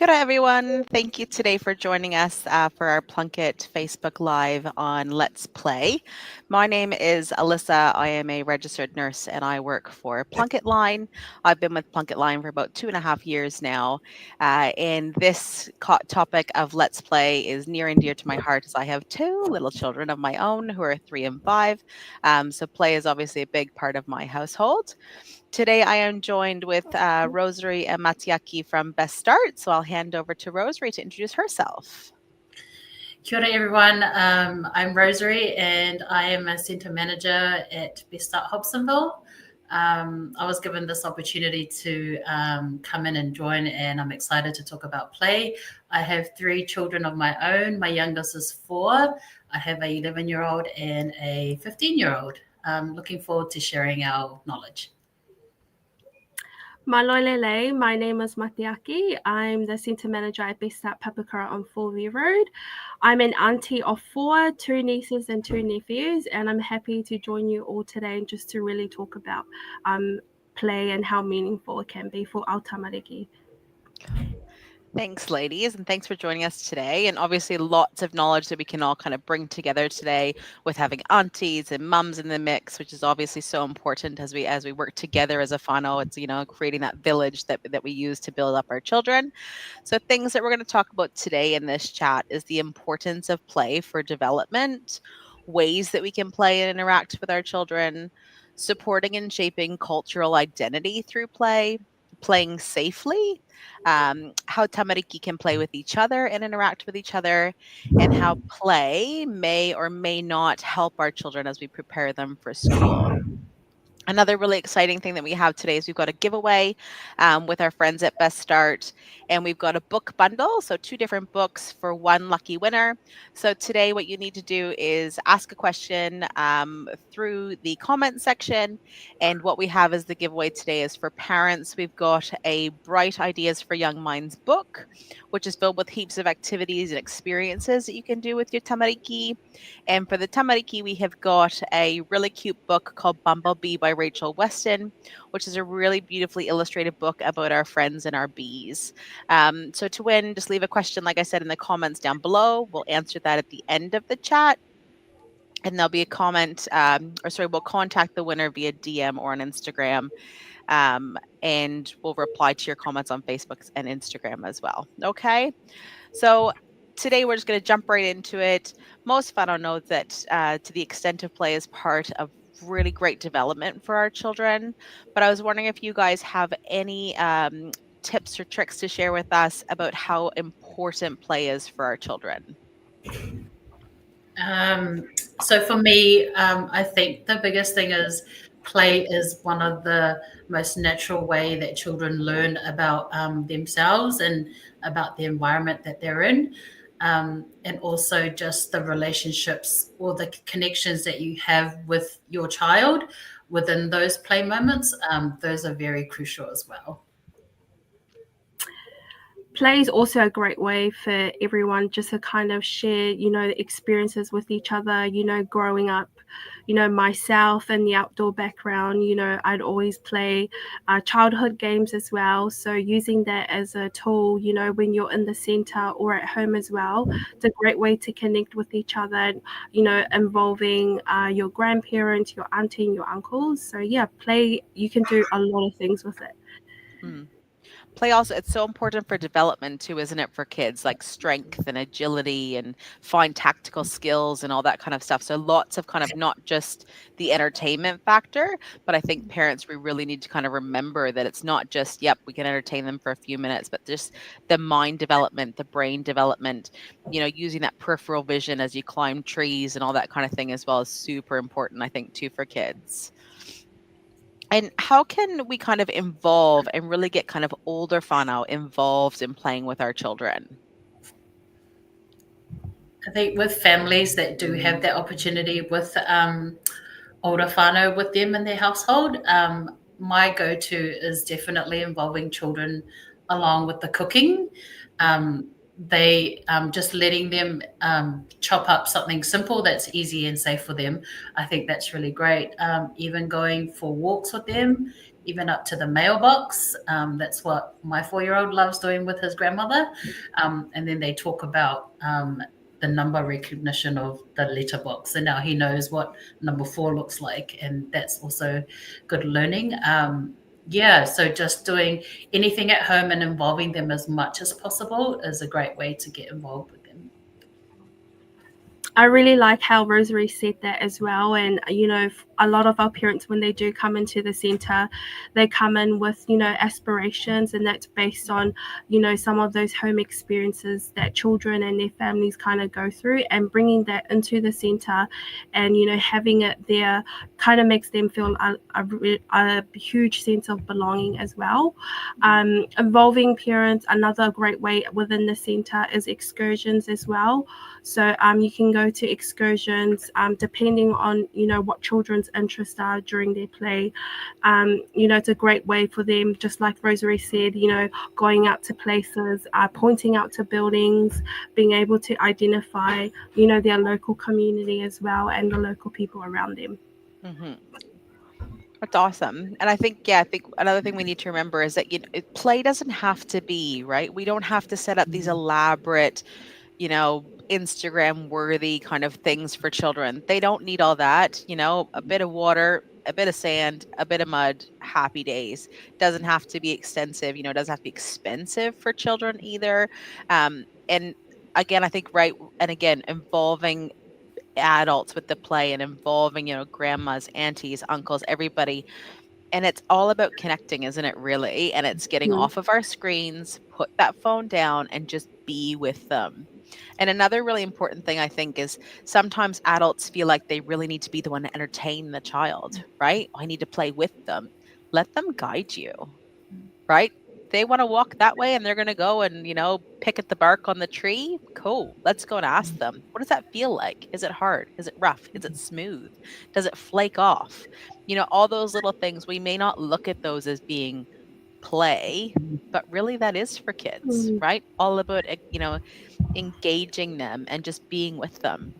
Kia ora, everyone. Thank you today for joining us for our Plunkett Facebook Live on Let's Play. My name is Alyssa. I am a registered nurse and I work for Plunkett Line. I've been with Plunkett Line for about 2.5 years now. And this topic of Let's Play is near and dear to my heart as I have two little children of my own who are 3 and 5. So play is obviously a big part of my household. Today, I am joined with Rosary and Matiaki from BestStart. So I'll hand over to Rosary to introduce herself. Kia ora everyone, I'm Rosary and I am a centre manager at BestStart Hobsonville. I was given this opportunity to come in and join, and I'm excited to talk about play. I have 3 children of my own. My youngest is 4. I have a 11-year-old and a 15-year-old. Looking forward to sharing our knowledge. Maloilele, my name is Matiaki. I'm the centre manager at BestStart Papakura on 4V Road. I'm an auntie of 4, 2 nieces and 2 nephews, and I'm happy to join you all today just to really talk about play and how meaningful it can be for our tamariki. Thanks, ladies, and thanks for joining us today. And obviously, lots of knowledge that we can all kind of bring together today with having aunties and mums in the mix, which is obviously so important as we work together as a whānau. It's creating that village that we use to build up our children. So things that we're going to talk about today in this chat is the importance of play for development, ways that we can play and interact with our children, supporting and shaping cultural identity through play, playing safely, how tamariki can play with each other and interact with each other, and how play may or may not help our children as we prepare them for school. Another really exciting thing that we have today is we've got a giveaway with our friends at BestStart, and we've got a book bundle, so 2 different books for 1 lucky winner. So today what you need to do is ask a question through the comment section, and what we have as the giveaway today is for parents. We've got a Bright Ideas for Young Minds book, which is filled with heaps of activities and experiences that you can do with your tamariki. And for the tamariki, we have got a really cute book called Bumblebee by Rachel Weston, which is a really beautifully illustrated book about our friends and our bees. So to win, just leave a question, like I said, in the comments down below. We'll answer that at the end of the chat. And there'll be a comment, we'll contact the winner via DM or on Instagram. And we'll reply to your comments on Facebook and Instagram as well. Okay. So today we're just going to jump right into it. Most whānau know that to the extent of play is part of really great development for our children. But I was wondering if you guys have any tips or tricks to share with us about how important play is for our children. So for me, I think the biggest thing is play is one of the most natural way that children learn about themselves and about the environment that they're in. And also just the relationships or the connections that you have with your child within those play moments. Those are very crucial as well. Play is also a great way for everyone just to kind of share, experiences with each other, growing up, myself and the outdoor background, I'd always play childhood games as well. So using that as a tool, when you're in the center or at home as well, it's a great way to connect with each other, involving your grandparents, your auntie and your uncles. So yeah, play, you can do a lot of things with it. Play also, it's so important for development too, isn't it, for kids, like strength and agility and fine tactical skills and all that kind of stuff. So lots of kind of not just the entertainment factor, but I think parents, we really need to kind of remember that it's not just, yep, we can entertain them for a few minutes, but just the mind development, the brain development, using that peripheral vision as you climb trees and all that kind of thing as well is super important, I think, too, for kids. And how can we kind of involve and really get kind of older whānau involved in playing with our children? I think with families that do have that opportunity with older whānau with them in their household, my go-to is definitely involving children along with the cooking. They just letting them chop up something simple that's easy and safe for them. I think that's really great. Even going for walks with them, even up to the mailbox. That's what my 4-year-old loves doing with his grandmother. And then they talk about the number recognition of the letterbox, and now he knows what number 4 looks like, and that's also good learning. Yeah, so just doing anything at home and involving them as much as possible is a great way to get involved with them. I really like how Rosemary said that as well. And, a lot of our parents, when they do come into the centre, they come in with, aspirations, and that's based on, some of those home experiences that children and their families kind of go through, and bringing that into the centre and, having it there kind of makes them feel a huge sense of belonging as well. Involving parents, another great way within the centre is excursions as well. So you can go to excursions depending on what children's interests are during their play. It's a great way for them, just like Rosemary said, going out to places, pointing out to buildings, being able to identify their local community as well, and the local people around them. Mm-hmm. That's awesome. And I think another thing we need to remember is that play doesn't have to be, right. We don't have to set up these elaborate, Instagram worthy kind of things for children. They don't need all that, a bit of water, a bit of sand, a bit of mud, happy days. Doesn't have to be extensive, it doesn't have to be expensive for children either. And again, I think, right. And again, involving adults with the play and involving, grandmas, aunties, uncles, everybody. And it's all about connecting, isn't it, really? And it's getting Mm. off of our screens, put that phone down, and just be with them. And another really important thing, I think, is sometimes adults feel like they really need to be the one to entertain the child, right? I need to play with them. Let them guide you, right? They want to walk that way and they're going to go and, pick at the bark on the tree. Cool. Let's go and ask them, what does that feel like? Is it hard? Is it rough? Is it smooth? Does it flake off? All those little things, we may not look at those as being play, but really that is for kids, Mm. right? All about, engaging them and just being with them.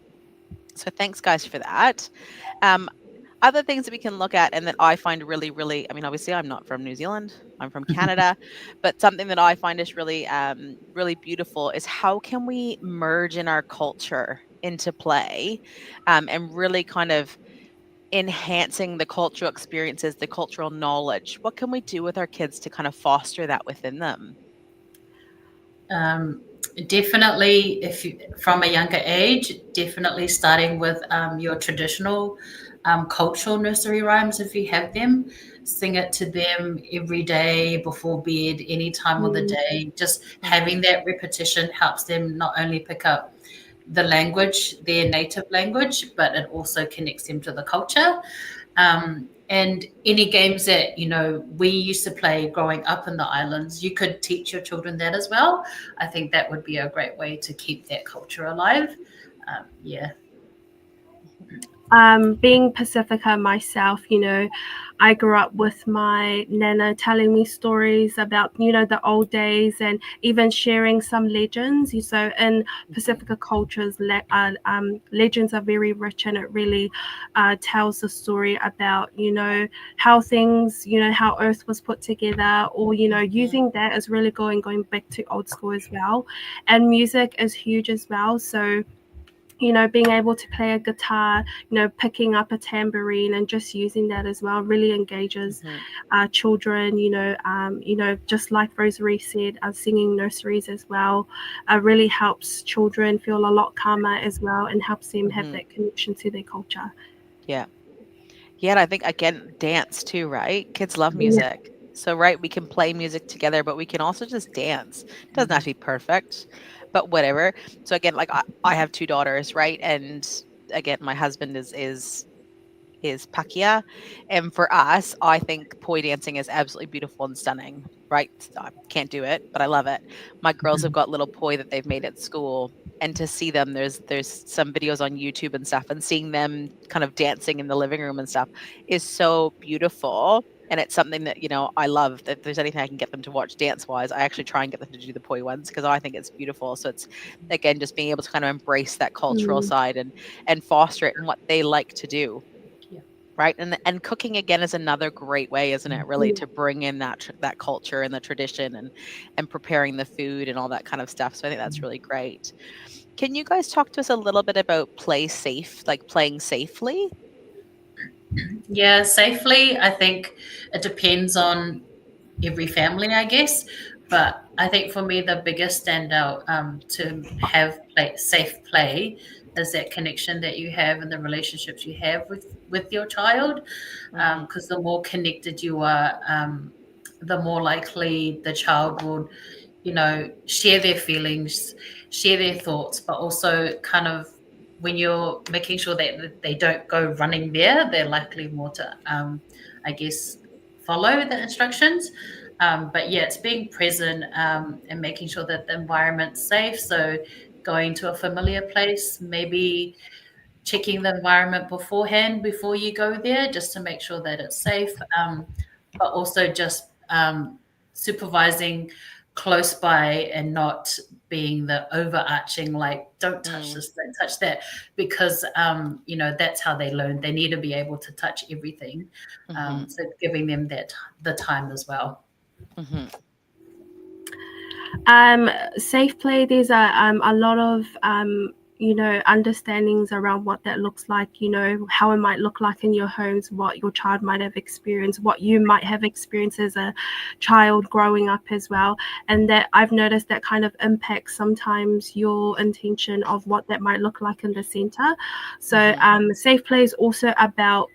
So thanks, guys, for that. Other things that we can look at and that I find really, really, I mean, obviously I'm not from New Zealand, I'm from Canada, but something that I find is really, really beautiful is how can we merge in our culture into play, and really kind of enhancing the cultural experiences, the cultural knowledge. What can we do with our kids to kind of foster that within them? Definitely, from a younger age, definitely starting with your traditional cultural nursery rhymes, if you have them. Sing it to them every day before bed, any time of the day. Just having that repetition helps them not only pick up the language, their native language, but it also connects them to the culture. And any games that we used to play growing up in the islands, you could teach your children that as well. I think that would be a great way to keep that culture alive. Yeah. Being Pacifica myself, I grew up with my nana telling me stories about, the old days, and even sharing some legends. So in Pacifica cultures, legends are very rich, and it really tells the story about, how things, how Earth was put together, or, using that as really going back to old school as well. And music is huge as well. So being able to play a guitar, picking up a tambourine and just using that as well really engages children. Just like Rosemary said, singing nurseries as well really helps children feel a lot calmer as well, and helps them have that connection to their culture. Yeah. Yeah, and I think, again, dance too, right? Kids love music. So, right, we can play music together, but we can also just dance. It doesn't have to be perfect, but whatever. So again, like I have 2 daughters, right? And again, my husband is Pakia. And for us, I think poi dancing is absolutely beautiful and stunning, right? I can't do it, but I love it. My girls have got little poi that they've made at school. And to see them, there's some videos on YouTube and stuff, and seeing them kind of dancing in the living room and stuff is so beautiful. And it's something that, I love. If there's anything I can get them to watch dance wise, I actually try and get them to do the poi ones because I think it's beautiful. So it's, again, just being able to kind of embrace that cultural side and foster it and what they like to do. Yeah. right? And cooking again is another great way, isn't it, really, Mm. to bring in that culture and the tradition and preparing the food and all that kind of stuff. So I think that's really great. Can you guys talk to us a little bit about playing safely? Yeah, safely, I think it depends on every family, I guess. But I think for me, the biggest standout to have safe play is that connection that you have and the relationships you have with your child. Hmm. Because the more connected you are, the more likely the child will, share their feelings, share their thoughts, but also kind of when you're making sure that they don't go running there, they're likely more to, I guess, follow the instructions. But yeah, it's being present and making sure that the environment's safe. So going to a familiar place, maybe checking the environment beforehand before you go there, just to make sure that it's safe. But also just supervising close by and not being the overarching, like, don't touch Mm, this, don't touch that, because that's how they learn. They need to be able to touch everything. hmm. So giving them the time as well. Hmm. um Safe play, there's a lot of understandings around what that looks like, how it might look like in your homes, what your child might have experienced, what you might have experienced as a child growing up as well. And that I've noticed that kind of impacts sometimes your intention of what that might look like in the center. So Hmm. safe play is also about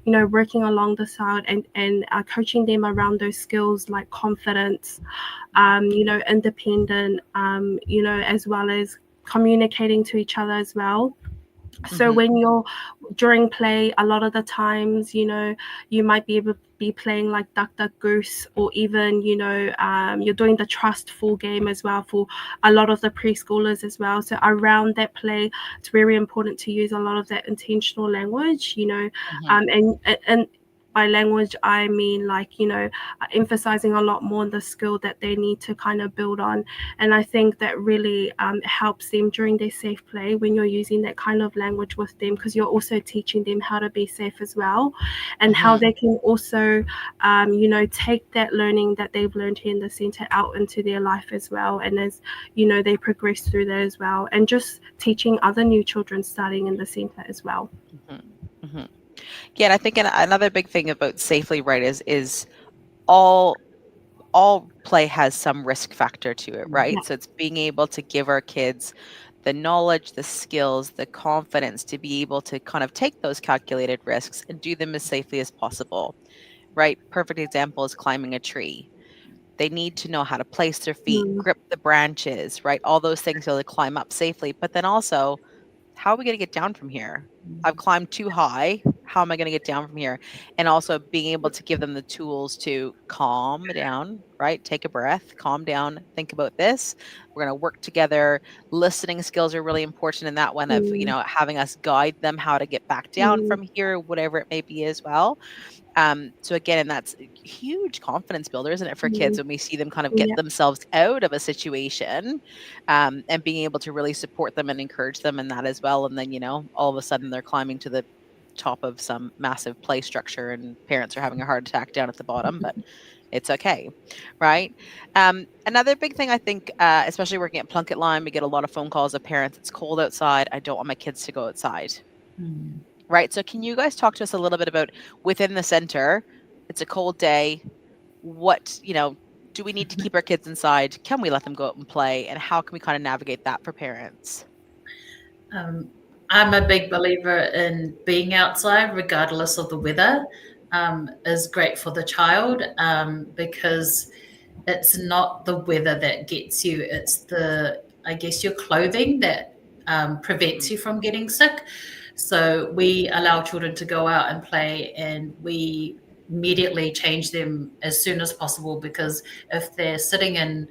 working along the side and coaching them around those skills like confidence, independent, as well as communicating to each other as well. So Hmm. when you're during play, a lot of the times, you might be able to be playing like duck duck goose, or even you're doing the trust fall game as well for a lot of the preschoolers as well. So around that play, it's very important to use a lot of that intentional language, Hmm. and by language I mean, like, emphasizing a lot more on the skill that they need to kind of build on. And I think that really helps them during their safe play when you're using that kind of language with them, because you're also teaching them how to be safe as well, and how Hmm. they can also take that learning that they've learned here in the center out into their life as well, and as they progress through that as well, and just teaching other new children starting in the center as well. Hmm. Hmm. Yeah, and I think another big thing about safely, right, is all all play has some risk factor to it, Yeah. right? So it's being able to give our kids the knowledge, the skills, the confidence to be able to kind of take those calculated risks and do them as safely as possible, right? Perfect example is climbing a tree. They need to know how to place their feet, Mm, grip the branches, right? All those things so they climb up safely. But then also, how are we going to get down from here? I've climbed too high. How am I going to get down from here? And also being able to give them the tools to calm down, right? Take a breath, calm down, think about this. We're going to work together. Listening skills are really important in that one, of, mm, having us guide them how to get back down mm, from here, whatever it may be as well. So again, and that's a huge confidence builder, isn't it, for kids mm, when we see them kind of get yeah. themselves out of a situation, and being able to really support them and encourage them in that as well. And then, all of a sudden they're climbing to the top of some massive play structure and parents are having a heart attack down at the bottom, but it's okay. Right. Another big thing I think, especially working at Plunkett Line, we get a lot of phone calls of parents. It's cold outside. I don't want my kids to go outside. Mm. Right. So can you guys talk to us a little bit about within the center? It's a cold day. What, do we need to keep our kids inside? Can we let them go out and play? And how can we kind of navigate that for parents? Um, I'm a big believer in being outside, regardless of the weather, is great for the child, because it's not the weather that gets you. It's I guess, your clothing that prevents Mhm. you from getting sick. So we allow children to go out and play, and we immediately change them as soon as possible, because if they're sitting in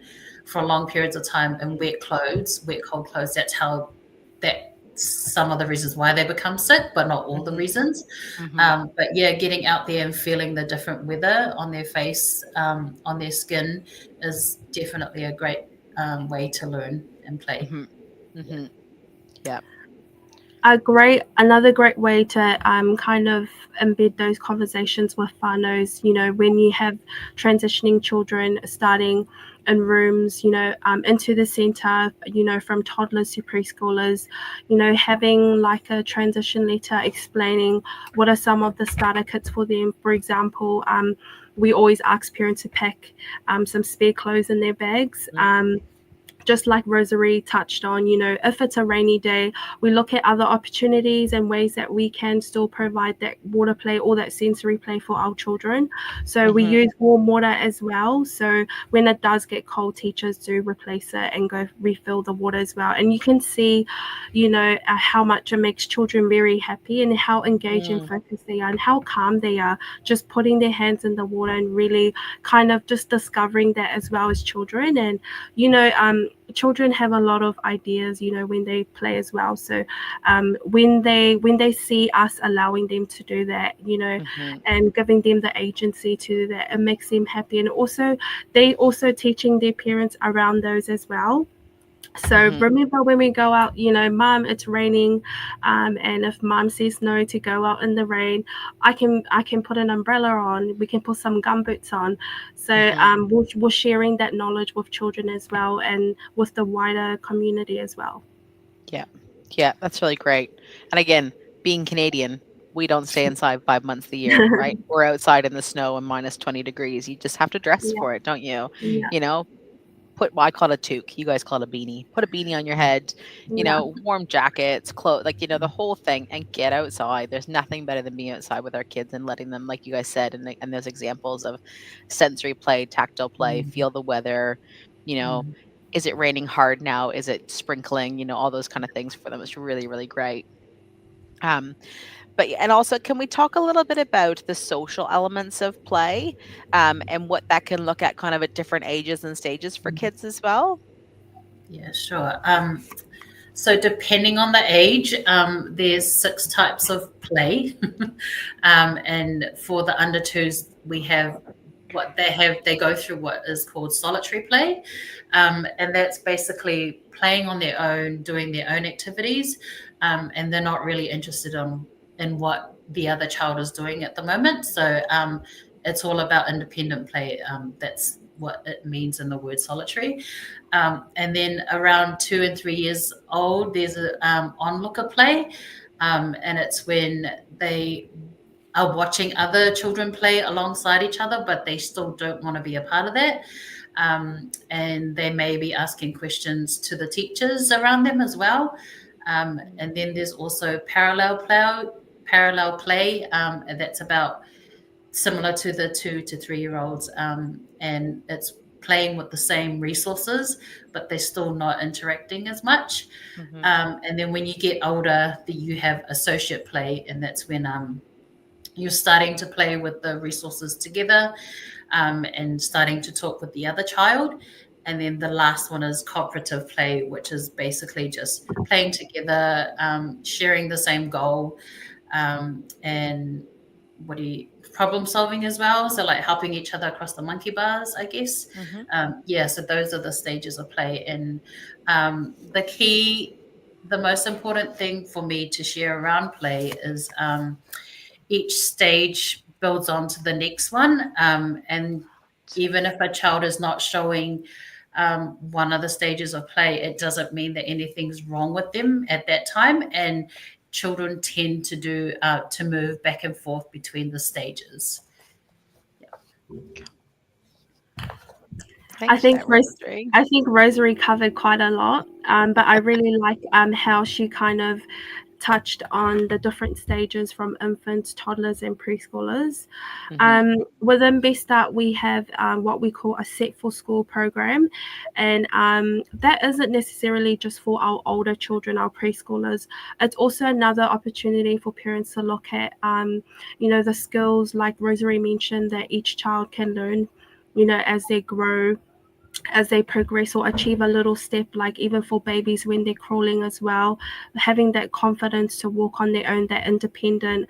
for long periods of time in wet clothes, wet, cold clothes, that's some of the reasons why they become sick, but not all the Mhm. reasons. Mhm. But yeah, getting out there and feeling the different weather on their face, on their skin, is definitely a great way to learn and play. Mhm. Yeah. Mhm. Yeah. Another great way to kind of embed those conversations with whānaus, when you have transitioning children starting in rooms, into the centre, from toddlers to preschoolers, having like a transition letter explaining what are some of the starter kits for them. For example, we always ask parents to pack some spare clothes in their bags. Just like Rosary touched on, if it's a rainy day, we look at other opportunities and ways that we can still provide that water play or that sensory play for our children. So we use warm water as well. So when it does get cold, teachers do replace it and go refill the water as well. And you can see, how much it makes children very happy and how engaged and focused they are and how calm they are, just putting their hands in the water and really kind of just discovering that as well as children. And, children have a lot of ideas, when they play as well. So when they see us allowing them to do that, and giving them the agency to do that, it makes them happy. And also they also teaching their parents around those as well. So remember when we go out, mom, it's raining, and if mom says no to go out in the rain, I can put an umbrella on. We can put some gumboots on. So we're sharing that knowledge with children as well and with the wider community as well. Yeah. Yeah, that's really great. And again, being Canadian, we don't stay inside 5 months of the year, right? We're outside in the snow and minus 20 degrees. You just have to dress Yeah, for it, don't you? yeah, You know, well, I call it a toque. You guys call it a beanie. Put a beanie on your head, yeah, warm jackets, clothes, like, the whole thing, and get outside. There's nothing better than being outside with our kids and letting them, like you guys said, and there's examples of sensory play, tactile play, feel the weather, you know, is it raining hard now? Is it sprinkling? All those kind of things for them. It's really, really great. Um, and also, can we talk a little bit about the social elements of play, and what that can look at kind of at different ages and stages for kids as well? Yeah, sure. So depending on the age, there's 6 types of play, and for the under twos, we have they go through what is called solitary play, and that's basically playing on their own, doing their own activities, and they're not really interested in what the other child is doing at the moment. So it's all about independent play. That's what it means in the word solitary. And then around 2 and 3 years old, there's a onlooker play, and it's when they are watching other children play alongside each other, but they still don't want to be a part of that. And they may be asking questions to the teachers around them as well. And then there's also parallel play, and that's about similar to the 2 to 3 year olds, and it's playing with the same resources, but they're still not interacting as much. Mhm. And then when you get older, you have associate play, and that's when you're starting to play with the resources together, and starting to talk with the other child. And then the last one is cooperative play, which is basically just playing together, sharing the same goal, and problem solving as well. So like helping each other across the monkey bars, I guess. Mhm. Yeah, so those are the stages of play. And the most important thing for me to share around play is each stage builds on to the next one. And even if a child is not showing one of the stages of play, it doesn't mean that anything's wrong with them at that time. And children tend to move back and forth between the stages. I Thanks for think that, Rosemary. I think Rosary covered quite a lot, but I really like how she kind of touched on the different stages from infants, toddlers, and preschoolers. Mhm. Within BestStart, we have what we call a Set for School program, and that isn't necessarily just for our older children, our preschoolers. It's also another opportunity for parents to look at, the skills like Rosary mentioned that each child can learn, as they grow as they progress or achieve a little step, like even for babies when they're crawling as well, having that confidence to walk on their own, that independent,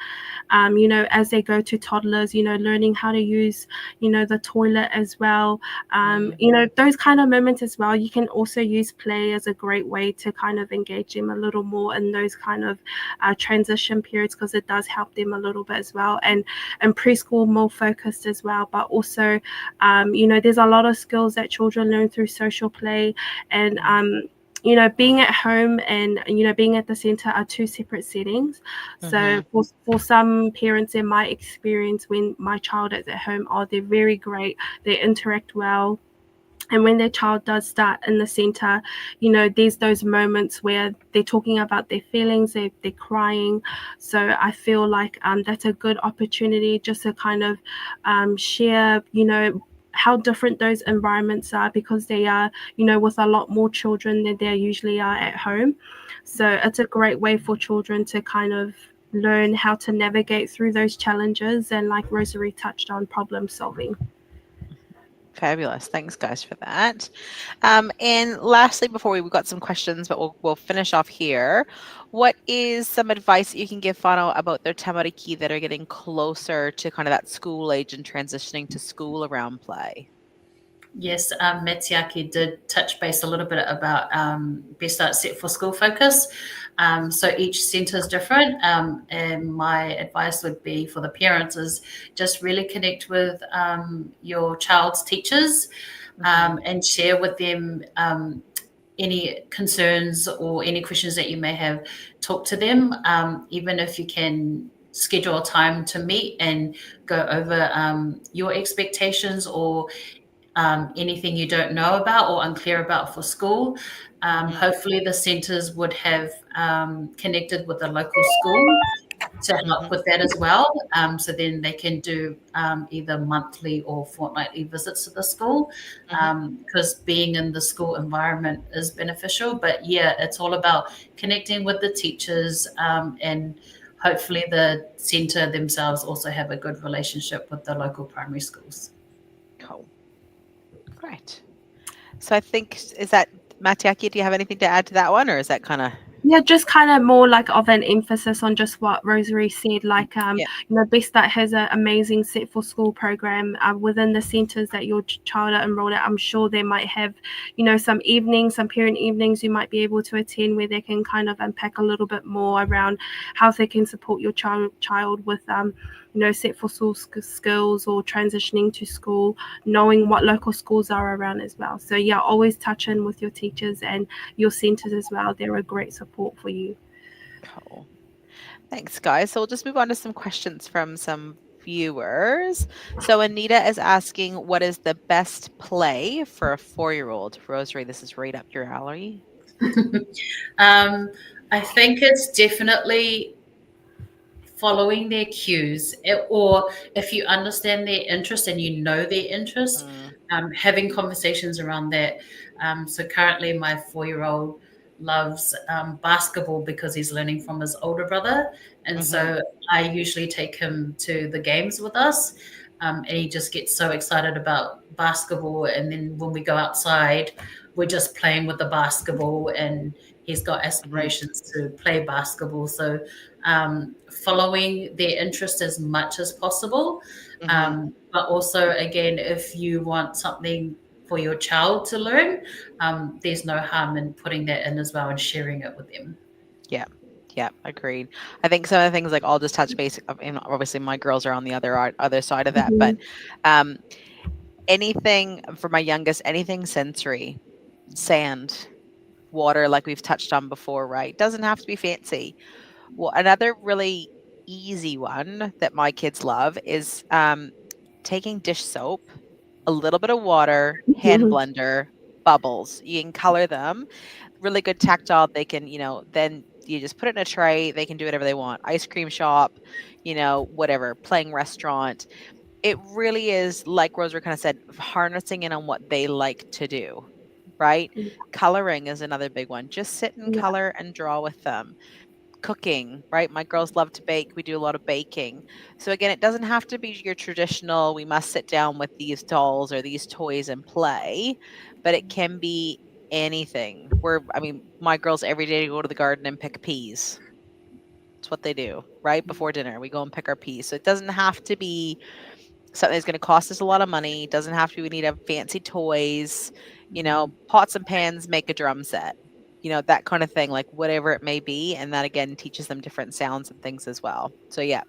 as they go to toddlers, learning how to use, the toilet as well. Mm. Those kind of moments as well. You can also use play as a great way to kind of engage them a little more in those kind of transition periods, because it does help them a little bit as well. And preschool more focused as well, but also, there's a lot of skills that children learn through social play. And being at home and being at the center are two separate settings. So Mm-hmm. for some parents, in my experience, when my child is at home, they're very great, they interact well. And when their child does start in the center, there's those moments where they're talking about their feelings, they're crying. So I feel like that's a good opportunity just to kind of share, how different those environments are, because they are, with a lot more children than they usually are at home. So it's a great way for children to kind of learn how to navigate through those challenges, and like Rosarie touched on, problem solving. Fabulous. Thanks, guys, for that. And lastly, before we've got some questions, but we'll finish off here. What is some advice that you can give Fano about their tamariki that are getting closer to kind of that school age and transitioning to school around play? Yes, Matsuaki did touch base a little bit about BestStart Set for School Focus. So each centre is different, and my advice would be for the parents is just really connect with your child's teachers, and share with them any concerns or any questions that you may have. Talk to them, even if you can schedule a time to meet and go over your expectations or anything you don't know about or unclear about for school. Hopefully the centres would have connected with the local school to help Mm-hmm. with that as well. So then they can do either monthly or fortnightly visits to the school, Mm-hmm. because being in the school environment is beneficial. But yeah, it's all about connecting with the teachers, and hopefully the centre themselves also have a good relationship with the local primary schools. Cool. Great. So I think, is that Matiaki? Do you have anything to add to that one, or is that kind of? Yeah, just kind of more like of an emphasis on just what Rosarie said. Like, Yeah. BestStart has an amazing Set for School program within the centres that your child are enrolled at. I'm sure they might have, some evenings, some parent evenings you might be able to attend, where they can kind of unpack a little bit more around how they can support your child with, Set for School skills, or transitioning to school, knowing what local schools are around as well. So yeah, always touch in with your teachers and your centres as well. They're a great support for you. Cool. Thanks, guys. So we'll just move on to some questions from some viewers. So Anita is asking, what is the best play for a 4-year-old? Rosary, this is right up your alley. I think it's definitely following their cues, or if you understand their interest and you know their interest, Mm, having conversations around that. So currently my 4-year-old loves basketball because he's learning from his older brother, and mm-hmm, so I usually take him to the games with us, and he just gets so excited about basketball, and then when we go outside we're just playing with the basketball, and he's got mm-hmm, aspirations to play basketball. So following their interest as much as possible. mm-hmm. But also, again, if you want something for your child to learn, there's no harm in putting that in as well and sharing it with them. Yeah. Yeah, agreed. I think some of the things, like, I'll just touch base. And obviously, my girls are on the other side of that, but Mhm. um, anything for my youngest, anything sensory, sand, water, like we've touched on before, right? Doesn't have to be fancy. Well, another really easy one that my kids love is taking dish soap, a little bit of water, hand Mhm. blender, bubbles. You can color them. Really good tactile. They can, then you just put it in a tray. They can do whatever they want. Ice cream shop, whatever, playing restaurant. It really is, like Roser kind of said, harnessing in on what they like to do, right? Coloring is another big one. Just sit and Yeah. color and draw with them. cooking, right? My girls love to bake. We do a lot of baking. So again, it doesn't have to be your traditional, we must sit down with these dolls or these toys and play, but it can be anything. I mean, my girls every day go to the garden and pick peas. It's what they do, right? Before dinner, we go and pick our peas. So it doesn't have to be something that's going to cost us a lot of money. It doesn't have to be, we need to have fancy toys, pots and pans make a drum set, that kind of thing, like whatever it may be. And that again teaches them different sounds and things as well. So yeah,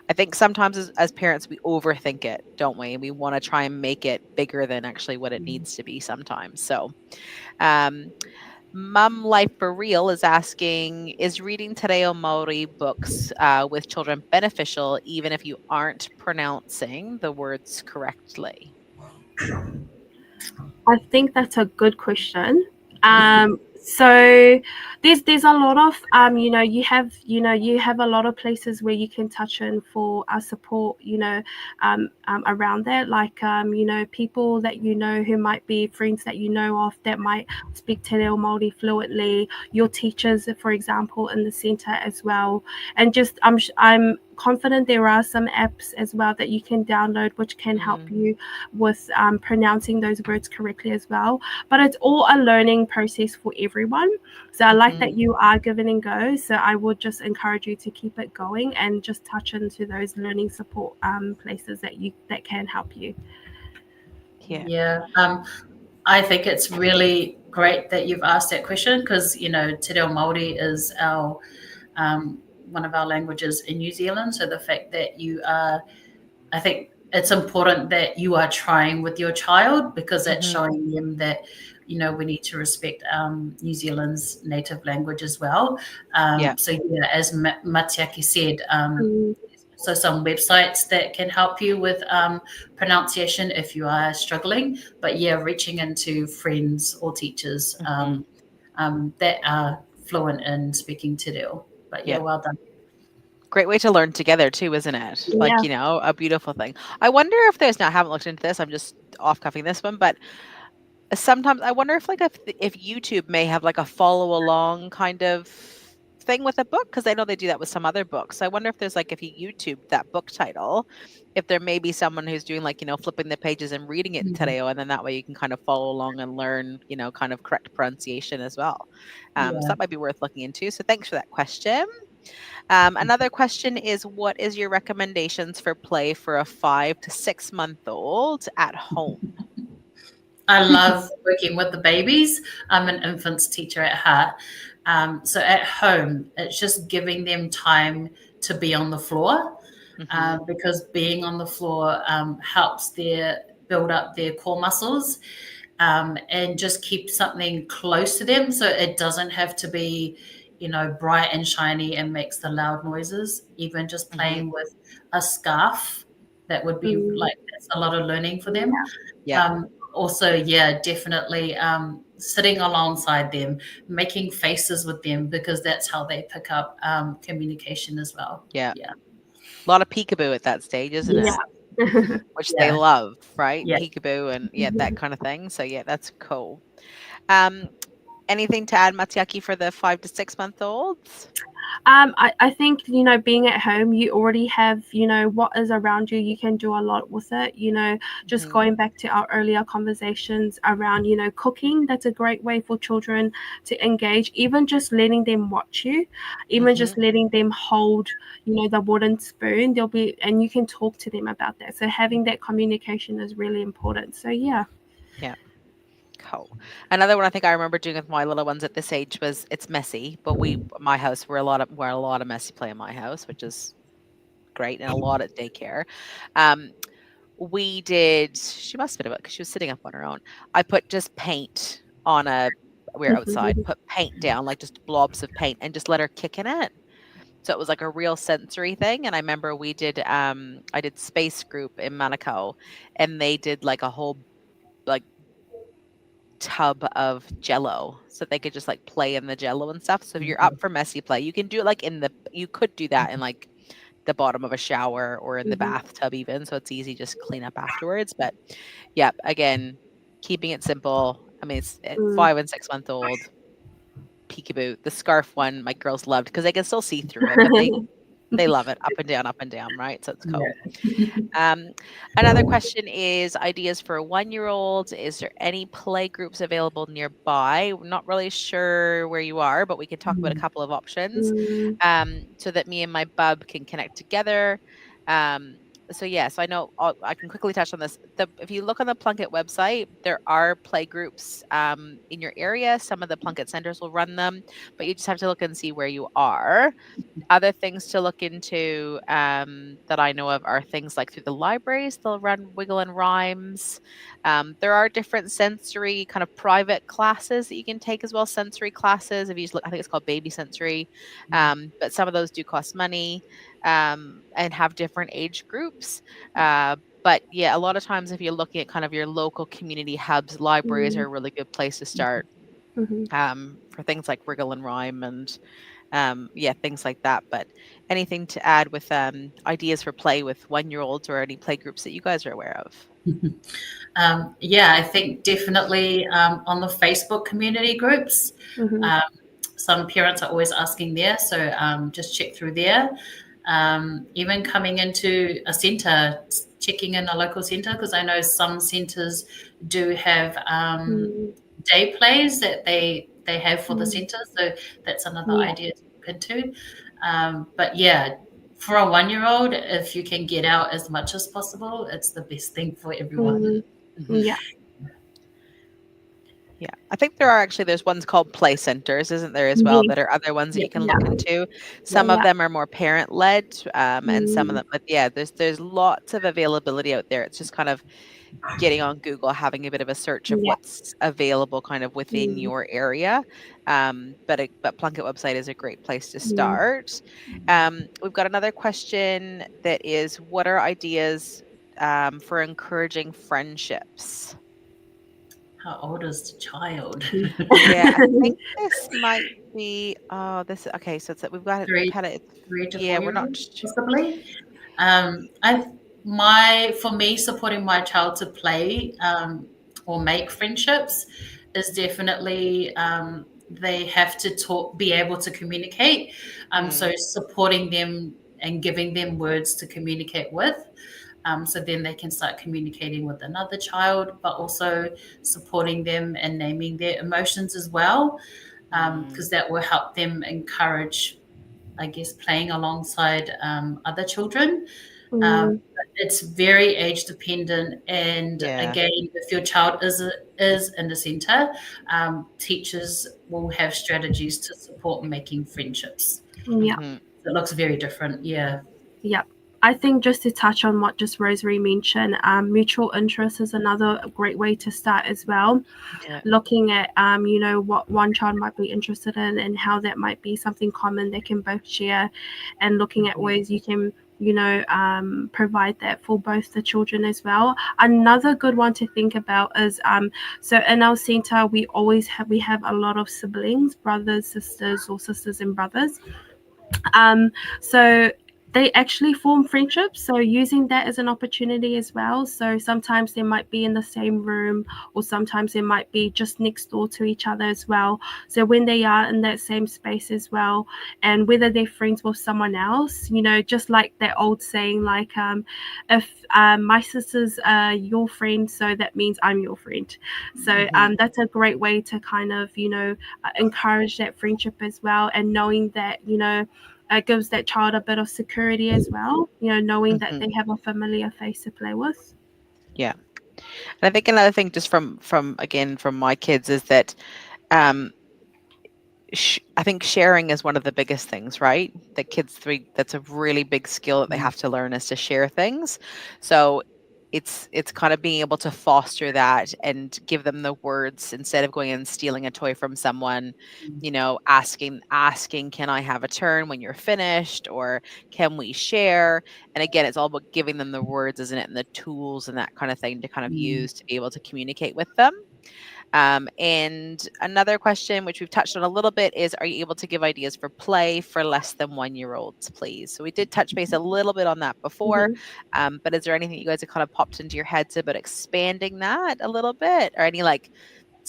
I think sometimes as parents, we overthink it, don't we? And we want to try and make it bigger than actually what it needs to be sometimes. So, um, Mum Life for Real is asking, is reading Te Reo Maori books with children beneficial even if you aren't pronouncing the words correctly? I think that's a good question. So there's a lot of you have a lot of places where you can touch in for support, around that, like people that who might be friends that of that might speak Te Reo Māori fluently, your teachers, for example, in the center as well. And just I'm confident there are some apps as well that you can download which can help you with pronouncing those words correctly as well. But it's all a learning process for everyone. So I like that you are give it and go. So I would just encourage you to keep it going and just touch into those learning support places that can help you. Yeah. I think it's really great that you've asked that question because, Te Reo Māori is our one of our languages in New Zealand. So the fact that I think it's important that you are trying with your child because that's showing them that, we need to respect New Zealand's native language as well. So yeah, as Matiaki said, so some websites that can help you with pronunciation if you are struggling. But yeah, reaching into friends or teachers that are fluent in speaking Te Reo. But yeah, well done. Great way to learn together too, isn't it? Yeah. Like, a beautiful thing. I wonder if there's, now I haven't looked into this, I'm just off cuffing this one, but sometimes I wonder if if YouTube may have like a follow along kind of thing with a book, because I know they do that with some other books. I wonder if there's like, if you YouTube that book title, if there may be someone who's doing like, flipping the pages and reading it in Te Reo, and then that way you can kind of follow along and learn, kind of correct pronunciation as well. So that might be worth looking into. So thanks for that question. Another question is, what is your recommendations for play for a 5 to 6 month old at home? I love working with the babies. I'm an infants teacher at heart. So at home, it's just giving them time to be on the floor because being on the floor helps build up their core muscles and just keep something close to them. So it doesn't have to be, bright and shiny and makes the loud noises. Even just playing with a scarf, that would be that's a lot of learning for them. Yeah. Also, yeah, definitely sitting alongside them, making faces with them because that's how they pick up communication as well. Yeah. A lot of peekaboo at that stage, isn't it? Which they love, right? Yeah. Peekaboo and that kind of thing. So yeah, that's cool. Anything to add, Matiaki, for the 5 to 6 month olds? I think, being at home, you already have, what is around you. You can do a lot with it, just going back to our earlier conversations around, cooking. That's a great way for children to engage, even just letting them watch you, even just letting them hold, the wooden spoon. And you can talk to them about that. So having that communication is really important. So yeah. Yeah. Cool. Another one I think I remember doing with my little ones at this age was, it's messy, but my house, we're a lot of messy play in my house, which is great, and a lot at daycare. She must have been about, because she was sitting up on her own. I put just paint on we're outside, put paint down, like just blobs of paint, and just let her kick in it. So it was like a real sensory thing. And I remember I did space group in Manukau, and they did like a whole like tub of jello, so they could just like play in the jello and stuff. So if you're up for messy play, you can do it like you could do that in like the bottom of a shower or in the bathtub even, so it's easy, just clean up afterwards. But yeah, again, keeping it simple. I mean, it's 5 and 6 month old peekaboo. The scarf one, my girls loved because they can still see through it, but they love it up and down, right? So it's cool. Yeah. Um, Another question is ideas for 1-year-olds. Is there any play groups available nearby? We're not really sure where you are, but we can talk about a couple of options Mm, so that me and my bub can connect together. Um, so yes, I know I can quickly touch on this. If you look on the Plunkett website, there are play groups in your area. Some of the Plunkett centers will run them, but you just have to look and see where you are. Other things to look into that I know of are things like through the libraries, they'll run Wiggle and Rhymes. There are different sensory kind of private classes that you can take as well, sensory classes. If you just look, I think it's called Baby Sensory, but some of those do cost money and have different age groups. But yeah, a lot of times if you're looking at kind of your local community hubs, libraries are mm, a really good place to start mhm. for things like Wriggle and Rhyme and yeah, things like that. But anything to add with ideas for play with 1-year-olds or any play groups that you guys are aware of? Yeah, I think definitely on the Facebook community groups. Mhm. Um, some parents are always asking there, so just check through there. Even coming into a centre, checking in a local centre, because I know some centres do have Mm, day plays that they have for the mm, centre, so that's another yeah. idea to look into. But yeah, for a 1-year-old, if you can get out as much as possible, it's the best thing for everyone. Mm, Mhm. yeah. Yeah, I think there's ones called play centers, isn't there, as well, Yes. that are other ones that Yeah, you can Yeah. look into. yeah. Some of Yeah. them are more parent led, and some of Mm, them, but yeah, there's lots of availability out there. It's just kind of getting on Google, having a bit of a search of yeah. what's available kind of within Mm, your area. But Plunkett website is a great place to mm, start. We've got another question that is, what are ideas for encouraging friendships? How old is the child? Yeah, I think this might be. Oh, this okay. So it's we've got it. We've three, had it. three to Yeah, four we're year not. old, possibly. I my for me supporting my child to play or make friendships is definitely they have to talk, be able to communicate. So Mm, supporting them and giving them words to communicate with. So then they can start communicating with another child, but also supporting them and naming their emotions as well, mm, because that will help them encourage, I guess, playing alongside other children. mm, It's very age dependent, and yeah. again, if your child is in the centre, teachers will have strategies to support making friendships. yeah. Hmm. It looks very different, yeah. Yeah. I think just to touch on what just Rosemary mentioned, mutual interest is another great way to start as well. Yeah. Looking at, what one child might be interested in and how that might be something common they can both share, and looking at Mhm. ways you can, provide that for both the children as well. Another good one to think about is, so in our center, we have a lot of siblings, brothers, sisters, or sisters and brothers. So they actually form friendships. So using that as an opportunity as well. So sometimes they might be in the same room, or sometimes they might be just next door to each other as well. So when they are in that same space as well, and whether they're friends with someone else, just like that old saying, like, if my sister's your friend, so that means I'm your friend. So Hmm. that's a great way to kind of, encourage that friendship as well, and knowing that, gives that child a bit of security as well, knowing that Hmm. they have a familiar face to play with. Yeah, and I think another thing, just from again from my kids, is that um, I think sharing is one of the biggest things, right? That kids three, that's a really big skill that they have to learn is to share things. So it's kind of being able to foster that and give them the words instead of going and stealing a toy from someone, asking, can I have a turn when you're finished, or can we share? And again, it's all about giving them the words, isn't it? And the tools and that kind of thing to kind of Mm. use to be able to communicate with them. And another question, which we've touched on a little bit, is, are you able to give ideas for play for less than 1-year-olds, please? So we did touch base a little bit on that before, Hmm. but is there anything you guys have kind of popped into your heads about expanding that a little bit, or any like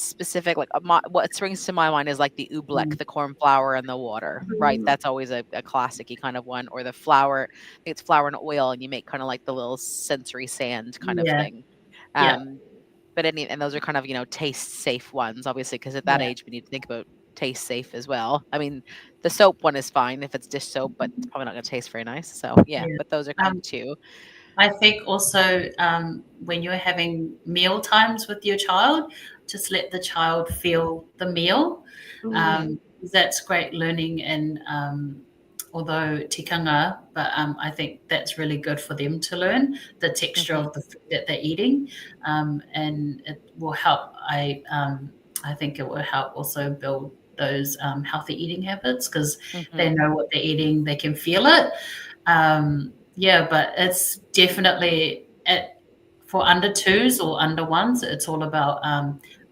specific, like what springs to my mind is like the oobleck, the corn flour and the water, right? Mm. That's always a classic-y kind of one. Or the flour, I think it's flour and oil, and you make kind of like the little sensory sand kind of Yeah. thing. Yeah. But and those are kind of, taste safe ones, obviously, because at that Yeah. age we need to think about taste safe as well. I mean, the soap one is fine if it's dish soap, but it's probably not going to taste very nice. So yeah, Yeah. but those are kind of Um, two. I think also when you're having meal times with your child, just let the child feel the meal. Mm. That's great learning, and although tikanga, but I think that's really good for them to learn the texture Mhm, of the food that they're eating, and it will help. I think it will help also build those healthy eating habits because they mhm, know what they're eating, they can feel it. Yeah, but it's definitely for under twos or under ones. It's all about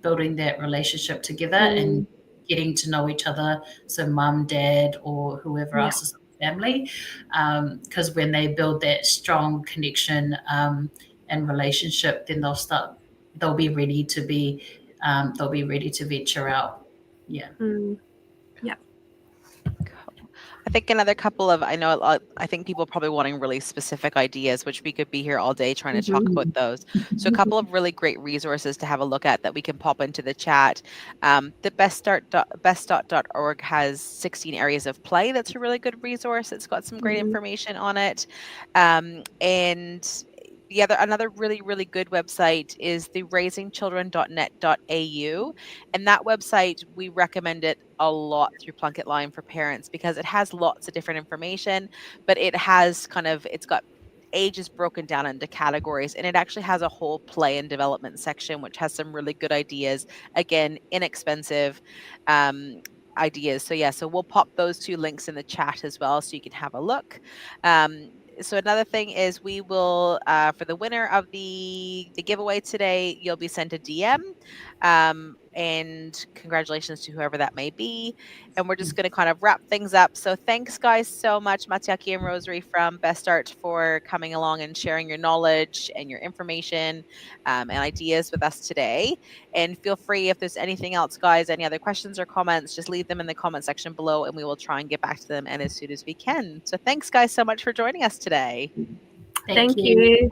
building that relationship together Mm. and getting to know each other. So, mum, dad, or whoever Yeah. else is in the family, because when they build that strong connection and relationship, then They'll be ready to be. They'll be ready to venture out. Yeah. Mm. Yeah. cool. I think another couple of, I think people probably wanting really specific ideas, which we could be here all day trying to talk Mhm. about those. So a couple of really great resources to have a look at that we can pop into the chat. The beststart.org has 16 areas of play. That's a really good resource. It's got some great Mhm. information on it. And another really, really good website is the raisingchildren.net.au. And that website, we recommend it a lot through Plunkett Line for parents because it has lots of different information, but it's got ages broken down into categories, and it actually has a whole play and development section, which has some really good ideas. Again, inexpensive ideas. So yeah, so we'll pop those two links in the chat as well so you can have a look. So another thing is we will for the winner of the giveaway today, you'll be sent a DM, and congratulations to whoever that may be. And we're just going to kind of wrap things up. So thanks guys so much, Matiaki and Rosary from BestStart, for coming along and sharing your knowledge and your information and ideas with us today. And feel free, if there's anything else, guys, any other questions or comments, just leave them in the comment section below and we will try and get back to them and as soon as we can. So thanks guys so much for joining us today. Thank Thank you. you.